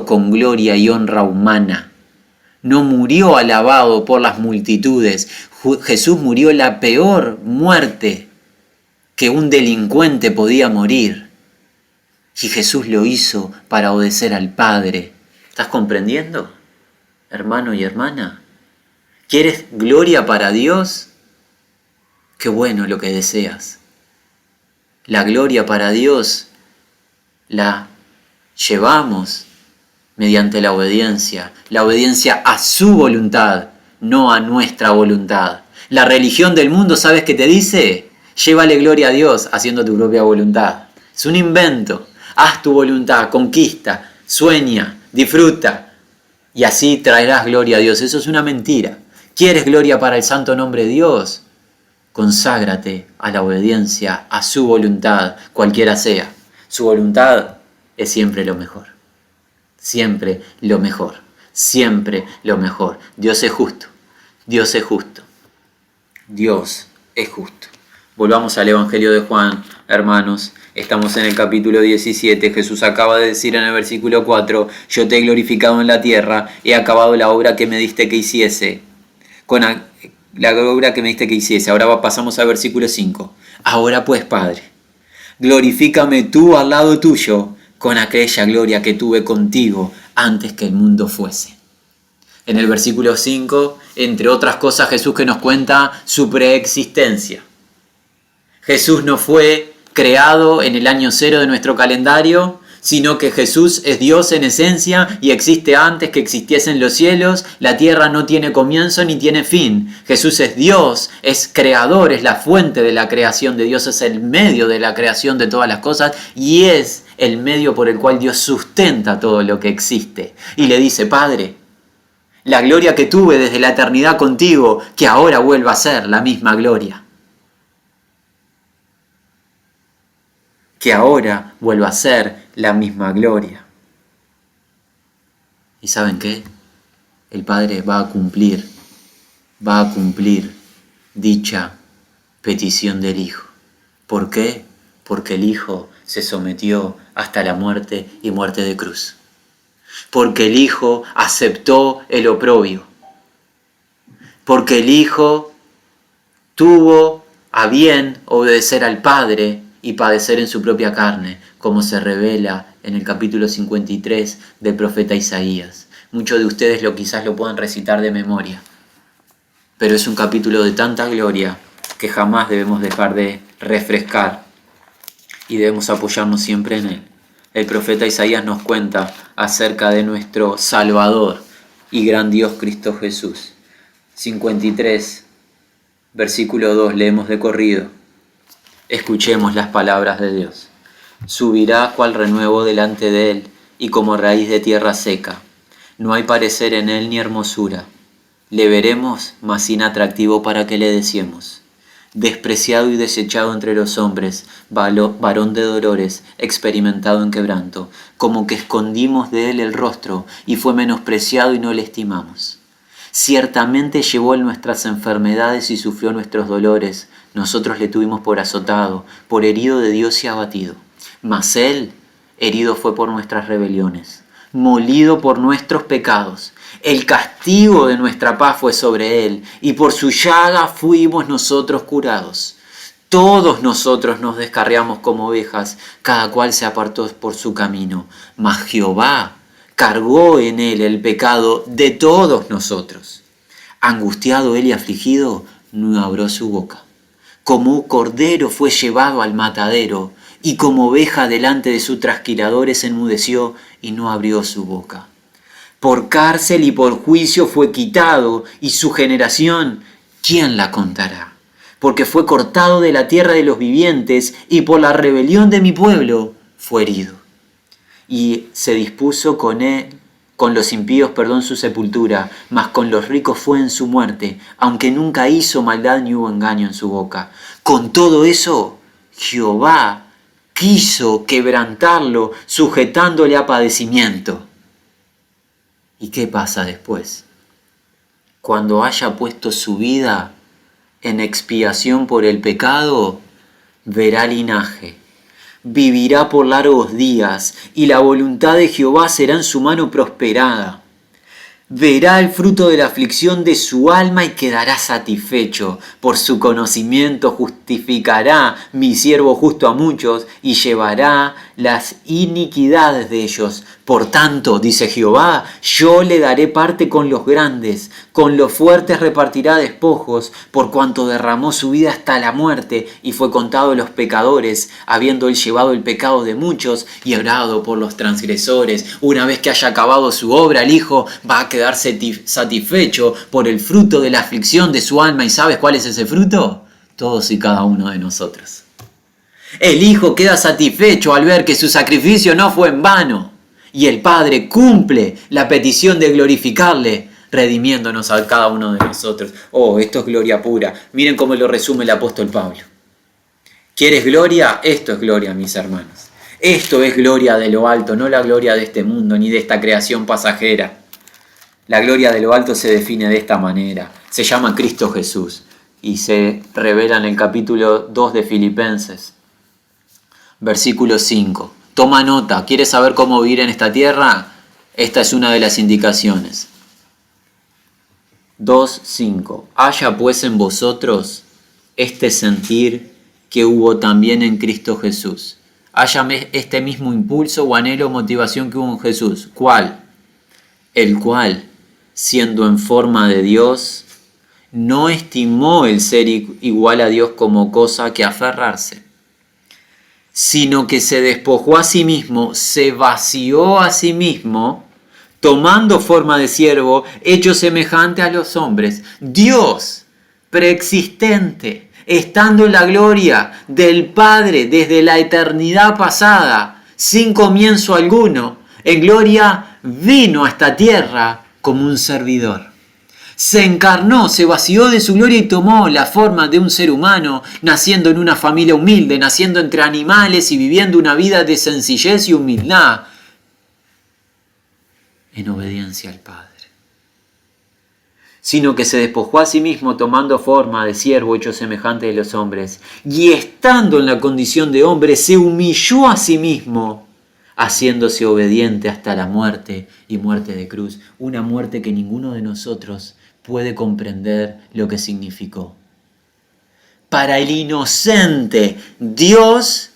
con gloria y honra humana. No murió alabado por las multitudes. Jesús murió la peor muerte que un delincuente podía morir. Y Jesús lo hizo para obedecer al Padre. ¿Estás comprendiendo, hermano y hermana? ¿Quieres gloria para Dios? Qué bueno lo que deseas. La gloria para Dios la llevamos mediante la obediencia a su voluntad, no a nuestra voluntad. La religión del mundo, ¿sabes qué te dice? Llévale gloria a Dios haciendo tu propia voluntad. Es un invento. Haz tu voluntad, conquista, sueña, disfruta, y así traerás gloria a Dios. Eso es una mentira. ¿Quieres gloria para el santo nombre de Dios? Conságrate a la obediencia, a su voluntad, cualquiera sea. Su voluntad es siempre lo mejor. Siempre lo mejor. Siempre lo mejor. Dios es justo. Dios es justo. Dios es justo. Volvamos al Evangelio de Juan, hermanos. Estamos en el capítulo 17. Jesús acaba de decir en el versículo 4: yo te he glorificado en la tierra, he acabado la obra que me diste que hiciese. La obra que me diste que hiciese. Ahora pasamos al versículo 5. Ahora pues, Padre, glorifícame tú al lado tuyo con aquella gloria que tuve contigo antes que el mundo fuese. En el versículo 5, entre otras cosas, Jesús que nos cuenta su preexistencia. Jesús no fue creado en el año 0 de nuestro calendario, sino que Jesús es Dios en esencia y existe antes que existiesen los cielos. La tierra no tiene comienzo ni tiene fin. Jesús es Dios, es creador, es la fuente de la creación de Dios, es el medio de la creación de todas las cosas y es el medio por el cual Dios sustenta todo lo que existe. Y le dice: Padre, la gloria que tuve desde la eternidad contigo, que ahora vuelva a ser la misma gloria. Que ahora vuelva a ser la misma gloria. ¿Y saben qué? El Padre va a cumplir dicha petición del Hijo. ¿Por qué? Porque el Hijo se sometió hasta la muerte y muerte de cruz. Porque el Hijo aceptó el oprobio. Porque el Hijo tuvo a bien obedecer al Padre y padecer en su propia carne, como se revela en el capítulo 53 del profeta Isaías. Muchos de ustedes quizás lo puedan recitar de memoria, pero es un capítulo de tanta gloria que jamás debemos dejar de refrescar y debemos apoyarnos siempre en él. El profeta Isaías nos cuenta acerca de nuestro Salvador y gran Dios Cristo Jesús. 53, versículo 2, leemos de corrido. Escuchemos las palabras de Dios. Subirá cual renuevo delante de él, y como raíz de tierra seca. No hay parecer en él ni hermosura. Le veremos, mas sin atractivo para que le deseemos. Despreciado y desechado entre los hombres, varón de dolores, experimentado en quebranto, como que escondimos de él el rostro, y fue menospreciado y no le estimamos. Ciertamente llevó él nuestras enfermedades y sufrió nuestros dolores. Nosotros le tuvimos por azotado, por herido de Dios y abatido. Mas él herido fue por nuestras rebeliones, molido por nuestros pecados. El castigo de nuestra paz fue sobre él, y por su llaga fuimos nosotros curados. Todos nosotros nos descarriamos como ovejas, cada cual se apartó por su camino. Mas Jehová cargó en él el pecado de todos nosotros. Angustiado él y afligido, no abrió su boca. Como cordero fue llevado al matadero, y como oveja delante de sus trasquiladores enmudeció y no abrió su boca. Por cárcel y por juicio fue quitado, y su generación, ¿quién la contará? Porque fue cortado de la tierra de los vivientes, y por la rebelión de mi pueblo fue herido. Y se dispuso con los impíos, su sepultura, mas con los ricos fue en su muerte, aunque nunca hizo maldad ni hubo engaño en su boca. Con todo eso, Jehová quiso quebrantarlo, sujetándole a padecimiento. ¿Y qué pasa después? Cuando haya puesto su vida en expiación por el pecado, verá linaje. Vivirá por largos días, y la voluntad de Jehová será en su mano prosperada. Verá el fruto de la aflicción de su alma y quedará satisfecho. Por su conocimiento justificará mi siervo justo a muchos y llevará las iniquidades de ellos. Por tanto, dice Jehová, yo le daré parte con los grandes, con los fuertes repartirá despojos, por cuanto derramó su vida hasta la muerte y fue contado de los pecadores, habiendo él llevado el pecado de muchos y orado por los transgresores. Una vez que haya acabado su obra, el Hijo va a quedar satisfecho por el fruto de la aflicción de su alma. ¿Y sabes cuál es ese fruto? Todos y cada uno de nosotros. El Hijo queda satisfecho al ver que su sacrificio no fue en vano. Y el Padre cumple la petición de glorificarle, redimiéndonos a cada uno de nosotros. Oh, esto es gloria pura. Miren cómo lo resume el apóstol Pablo. ¿Quieres gloria? Esto es gloria, mis hermanos. Esto es gloria de lo alto, no la gloria de este mundo ni de esta creación pasajera. La gloria de lo alto se define de esta manera. Se llama Cristo Jesús y se revela en el capítulo 2 de Filipenses. Versículo 5. Toma nota, ¿quieres saber cómo vivir en esta tierra? Esta es una de las indicaciones. 2:5. Haya pues en vosotros este sentir que hubo también en Cristo Jesús. Haya este mismo impulso o anhelo o motivación que hubo en Jesús. ¿Cuál? El cual, siendo en forma de Dios, no estimó el ser igual a Dios como cosa que aferrarse, sino que se despojó a sí mismo, se vació a sí mismo, tomando forma de siervo, hecho semejante a los hombres. Dios, preexistente, estando en la gloria del Padre desde la eternidad pasada, sin comienzo alguno, en gloria vino a esta tierra como un servidor. Se encarnó, se vació de su gloria y tomó la forma de un ser humano, naciendo en una familia humilde, naciendo entre animales y viviendo una vida de sencillez y humildad, en obediencia al Padre. Sino que se despojó a sí mismo tomando forma de siervo hecho semejante de los hombres, y estando en la condición de hombre, se humilló a sí mismo, haciéndose obediente hasta la muerte y muerte de cruz, una muerte que ninguno de nosotros puede comprender lo que significó. Para el inocente, Dios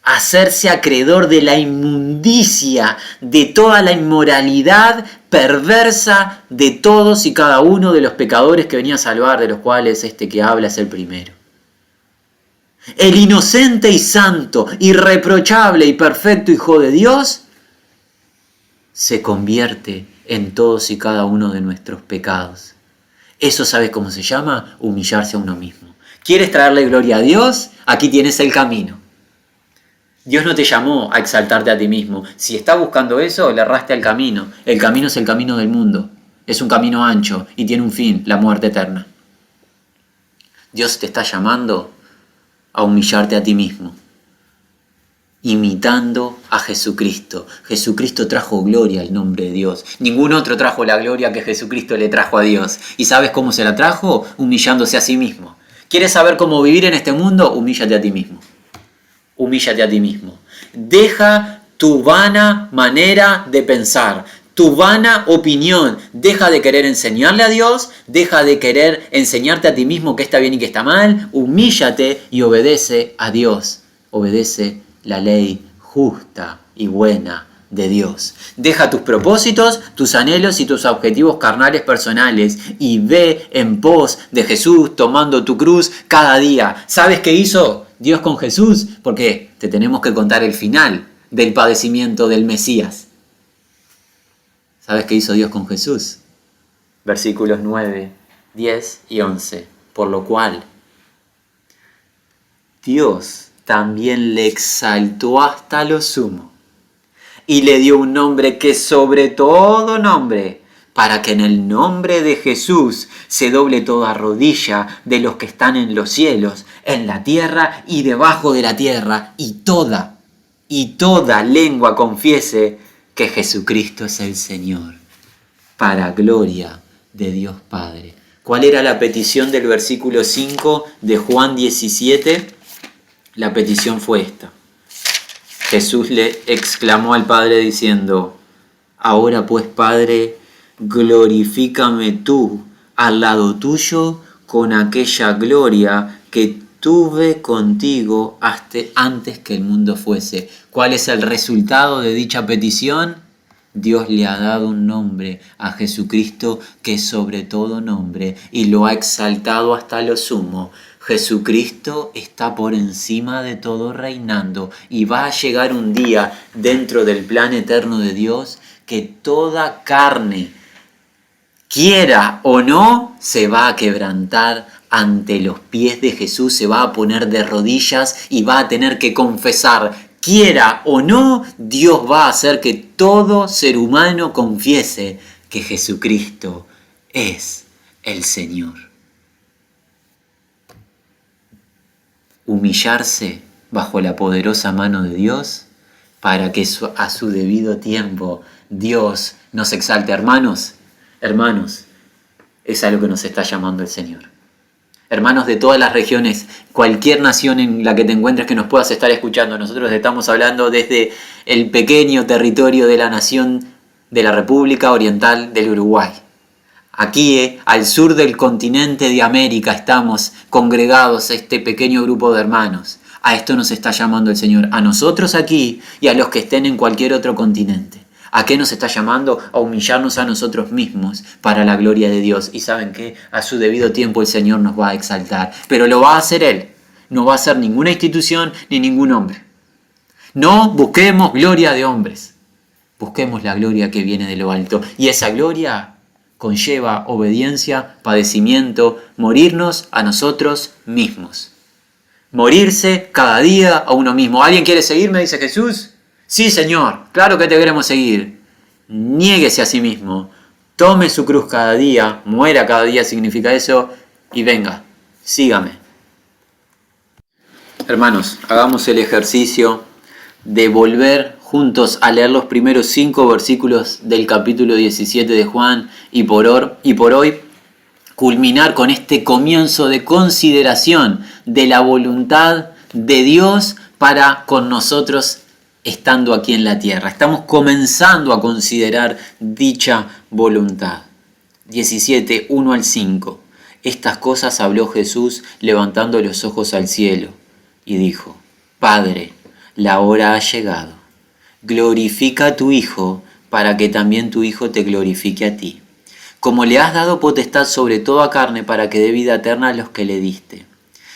hacerse acreedor de la inmundicia, de toda la inmoralidad perversa de todos y cada uno de los pecadores que venía a salvar, de los cuales este que habla es el primero. El inocente y santo, irreprochable y perfecto Hijo de Dios se convierte en todos y cada uno de nuestros pecados. Eso, ¿sabes cómo se llama? Humillarse a uno mismo. ¿Quieres traerle gloria a Dios? Aquí tienes el camino. Dios no te llamó a exaltarte a ti mismo. Si estás buscando eso, le erraste al camino. El camino es el camino del mundo. Es un camino ancho y tiene un fin, la muerte eterna. Dios te está llamando a humillarte a ti mismo, imitando a Jesucristo. Jesucristo trajo gloria al nombre de Dios. Ningún otro trajo la gloria que Jesucristo le trajo a Dios. ¿Y sabes cómo se la trajo? Humillándose a sí mismo. ¿Quieres saber cómo vivir en este mundo? Humíllate a ti mismo. Humíllate a ti mismo. Deja tu vana manera de pensar, tu vana opinión. Deja de querer enseñarle a Dios, deja de querer enseñarte a ti mismo qué está bien y qué está mal. Humíllate y obedece a Dios. Obedece la ley justa y buena de Dios. Deja tus propósitos, tus anhelos y tus objetivos carnales personales y ve en pos de Jesús tomando tu cruz cada día. ¿Sabes qué hizo Dios con Jesús? Porque te tenemos que contar el final del padecimiento del Mesías. ¿Sabes qué hizo Dios con Jesús? Versículos 9, 10 y 11. Por lo cual, Dios también le exaltó hasta lo sumo y le dio un nombre que sobre todo nombre, para que en el nombre de Jesús se doble toda rodilla de los que están en los cielos, en la tierra y debajo de la tierra, y toda lengua confiese que Jesucristo es el Señor, para gloria de Dios Padre. ¿Cuál era la petición del versículo 5 de Juan 17? La petición fue esta. Jesús le exclamó al Padre diciendo: ahora pues, Padre, glorifícame tú al lado tuyo con aquella gloria que tuve contigo hasta antes que el mundo fuese. ¿Cuál es el resultado de dicha petición? Dios le ha dado un nombre a Jesucristo que es sobre todo nombre y lo ha exaltado hasta lo sumo. Jesucristo está por encima de todo reinando y va a llegar un día dentro del plan eterno de Dios que toda carne, quiera o no, se va a quebrantar ante los pies de Jesús, se va a poner de rodillas y va a tener que confesar. Quiera o no, Dios va a hacer que todo ser humano confiese que Jesucristo es el Señor. Humillarse bajo la poderosa mano de Dios para que a su debido tiempo Dios nos exalte. Hermanos, es a lo que nos está llamando el Señor. Hermanos de todas las regiones, cualquier nación en la que te encuentres que nos puedas estar escuchando, nosotros estamos hablando desde el pequeño territorio de la nación de la República Oriental del Uruguay. Aquí, al sur del continente de América, estamos congregados este pequeño grupo de hermanos. A esto nos está llamando el Señor, a nosotros aquí y a los que estén en cualquier otro continente. ¿A qué nos está llamando? A humillarnos a nosotros mismos para la gloria de Dios. Y ¿saben qué? A su debido tiempo el Señor nos va a exaltar. Pero lo va a hacer Él. No va a ser ninguna institución ni ningún hombre. No busquemos gloria de hombres. Busquemos la gloria que viene de lo alto. Y esa gloria conlleva obediencia, padecimiento, morirnos a nosotros mismos. Morirse cada día a uno mismo. ¿Alguien quiere seguirme? Dice Jesús. Sí, Señor, claro que te queremos seguir. Niéguese a sí mismo, tome su cruz cada día, muera cada día significa eso, y venga, sígame. Hermanos, hagamos el ejercicio de volver juntos a leer los primeros 5 versículos del capítulo 17 de Juan y por hoy culminar con este comienzo de consideración de la voluntad de Dios para con nosotros estando aquí en la tierra. Estamos comenzando a considerar dicha voluntad. 17, 1 al 5. Estas cosas habló Jesús levantando los ojos al cielo y dijo: Padre, la hora ha llegado. Glorifica a tu Hijo para que también tu Hijo te glorifique a ti. Como le has dado potestad sobre toda carne para que dé vida eterna a los que le diste.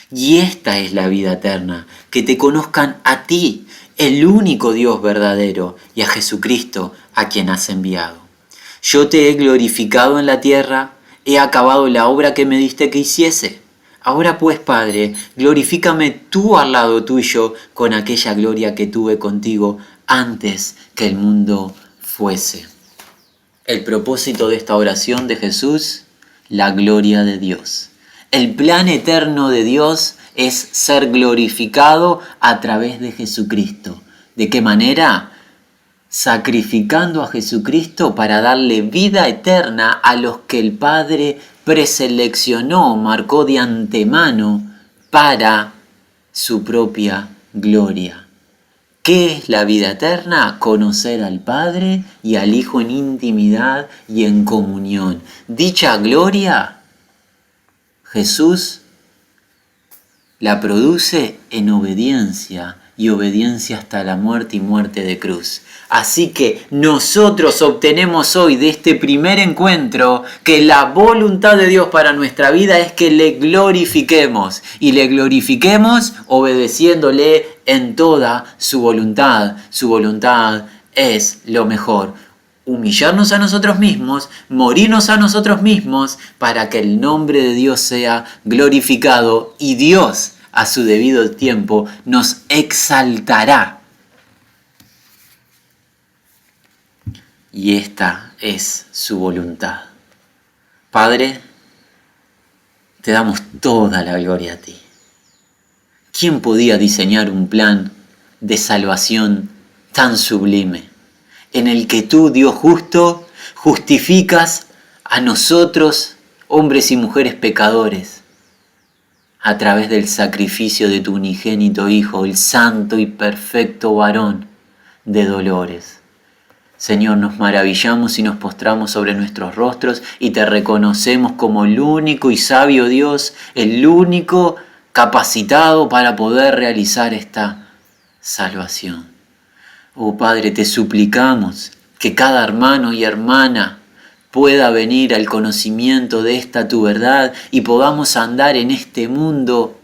Y esta es la vida eterna, que te conozcan a ti, el único Dios verdadero, y a Jesucristo, a quien has enviado. Yo te he glorificado en la tierra, he acabado la obra que me diste que hiciese. Ahora pues, Padre, glorifícame tú al lado tuyo con aquella gloria que tuve contigo antes que el mundo fuese. El propósito de esta oración de Jesús, la gloria de Dios. El plan eterno de Dios es ser glorificado a través de Jesucristo. ¿De qué manera? Sacrificando a Jesucristo para darle vida eterna a los que el Padre preseleccionó, marcó de antemano para su propia gloria. ¿Qué es la vida eterna? Conocer al Padre y al Hijo en intimidad y en comunión. Dicha gloria, Jesús la produce en obediencia y obediencia hasta la muerte y muerte de cruz. Así que nosotros obtenemos hoy de este primer encuentro que la voluntad de Dios para nuestra vida es que le glorifiquemos y le glorifiquemos obedeciéndole en toda su voluntad. Su voluntad es lo mejor. Humillarnos a nosotros mismos, morirnos a nosotros mismos para que el nombre de Dios sea glorificado y Dios a su debido tiempo nos exaltará. Y esta es su voluntad. Padre, te damos toda la gloria a ti. ¿Quién podía diseñar un plan de salvación tan sublime en el que tú, Dios justo, justificas a nosotros, hombres y mujeres pecadores, a través del sacrificio de tu unigénito Hijo, el santo y perfecto varón de dolores? Señor, nos maravillamos y nos postramos sobre nuestros rostros y te reconocemos como el único y sabio Dios, el único capacitado para poder realizar esta salvación. Oh Padre, te suplicamos que cada hermano y hermana pueda venir al conocimiento de esta tu verdad y podamos andar en este mundo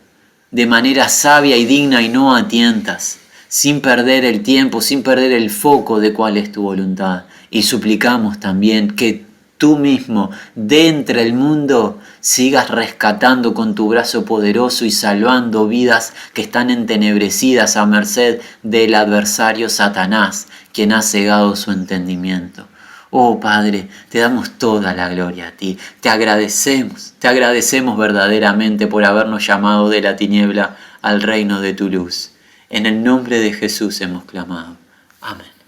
de manera sabia y digna y no a tientas, sin perder el tiempo, sin perder el foco de cuál es tu voluntad. Y suplicamos también que tú mismo, de entre el mundo, sigas rescatando con tu brazo poderoso y salvando vidas que están entenebrecidas a merced del adversario Satanás, quien ha cegado su entendimiento. Oh Padre, te damos toda la gloria a ti. Te agradecemos verdaderamente por habernos llamado de la tiniebla al reino de tu luz. En el nombre de Jesús hemos clamado. Amén.